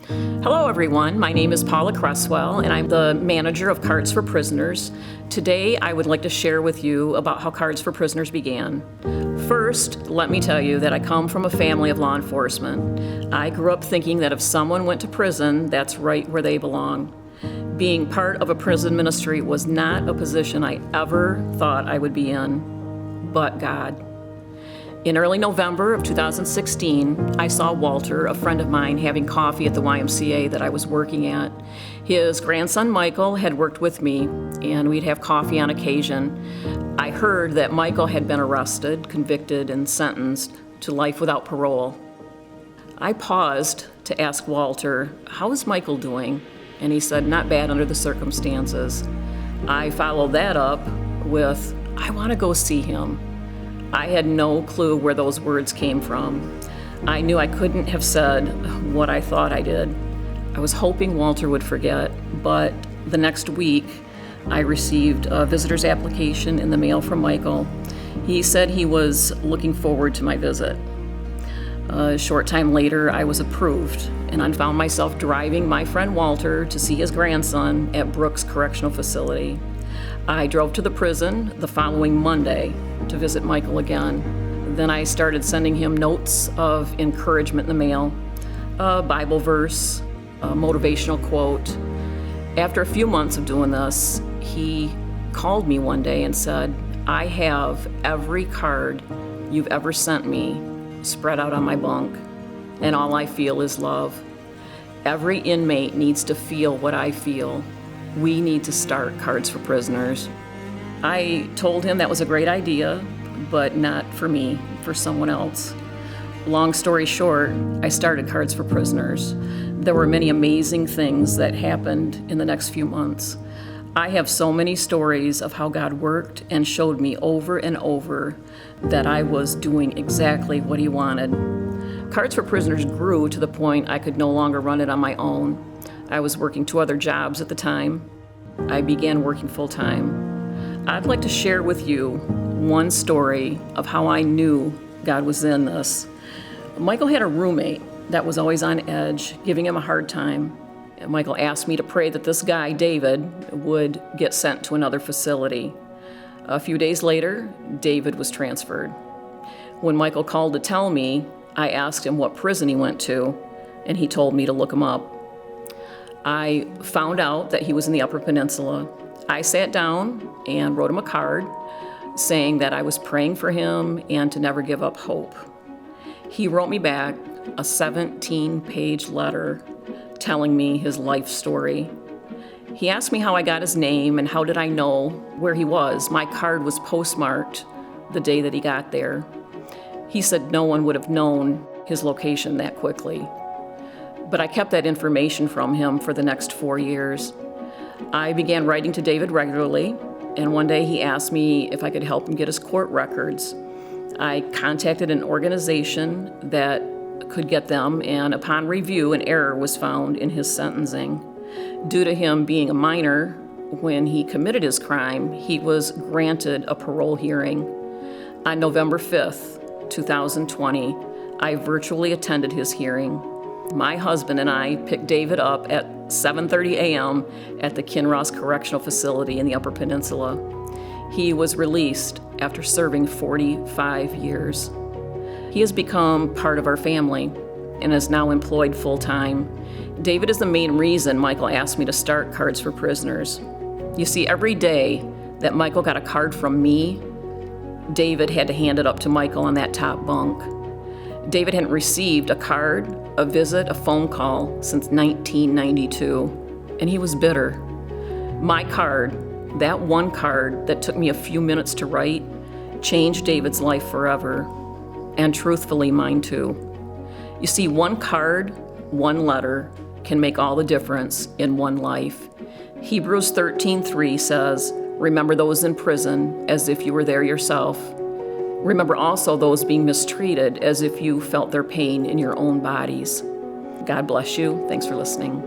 Hello everyone, my name is Paula Cresswell and I'm the manager of Cards for Prisoners. Today I would like to share with you about how Cards for Prisoners began. First, let me tell you that I come from a family of law enforcement. I grew up thinking that if someone went to prison, that's right where they belong. Being part of a prison ministry was not a position I ever thought I would be in, but God. In early November of 2016, I saw Walter, a friend of mine, having coffee at the YMCA that I was working at. His grandson Michael had worked with me, and we'd have coffee on occasion. I heard that Michael had been arrested, convicted, and sentenced to life without parole. I paused to ask Walter, "How is Michael doing?" And he said, "Not bad under the circumstances." I followed that up with, "I want to go see him." I had no clue where those words came from. I knew I couldn't have said what I thought I did. I was hoping Walter would forget, but the next week I received a visitor's application in the mail from Michael. He said he was looking forward to my visit. A short time later, I was approved, and I found myself driving my friend Walter to see his grandson at Brooks Correctional Facility. I drove to the prison the following Monday to visit Michael again. Then I started sending him notes of encouragement in the mail, a Bible verse, a motivational quote. After a few months of doing this, he called me one day and said, "I have every card you've ever sent me spread out on my bunk, and all I feel is love. Every inmate needs to feel what I feel. We need to start Cards for Prisoners." I told him that was a great idea, but not for me, for someone else. Long story short, I started Cards for Prisoners. There were many amazing things that happened in the next few months. I have so many stories of how God worked and showed me over and over that I was doing exactly what He wanted. Cards for Prisoners grew to the point I could no longer run it on my own. I was working 2 other jobs at the time. I began working full-time. I'd like to share with you one story of how I knew God was in this. Michael had a roommate that was always on edge, giving him a hard time. And Michael asked me to pray that this guy, David, would get sent to another facility. A few days later, David was transferred. When Michael called to tell me, I asked him what prison he went to, and he told me to look him up. I found out that he was in the Upper Peninsula. I sat down and wrote him a card saying that I was praying for him and to never give up hope. He wrote me back a 17-page letter telling me his life story. He asked me how I got his name and how did I know where he was. My card was postmarked the day that he got there. He said no one would have known his location that quickly. But I kept that information from him for the next 4 years. I began writing to David regularly, and one day he asked me if I could help him get his court records. I contacted an organization that could get them, and upon review, an error was found in his sentencing. Due to him being a minor when he committed his crime, he was granted a parole hearing. On November 5th, 2020, I virtually attended his hearing. My husband and I picked David up at 7:30 a.m. at the Kinross Correctional Facility in the Upper Peninsula. He was released after serving 45 years. He has become part of our family and is now employed full-time. David is the main reason Michael asked me to start Cards for Prisoners. You see, every day that Michael got a card from me, David had to hand it up to Michael on that top bunk. David hadn't received a card, a visit, a phone call since 1992, and he was bitter. My card, that one card that took me a few minutes to write, changed David's life forever, and truthfully mine too. You see, one card, one letter can make all the difference in one life. Hebrews 13:3 says, "Remember those in prison as if you were there yourself. Remember also those being mistreated as if you felt their pain in your own bodies." God bless you. Thanks for listening.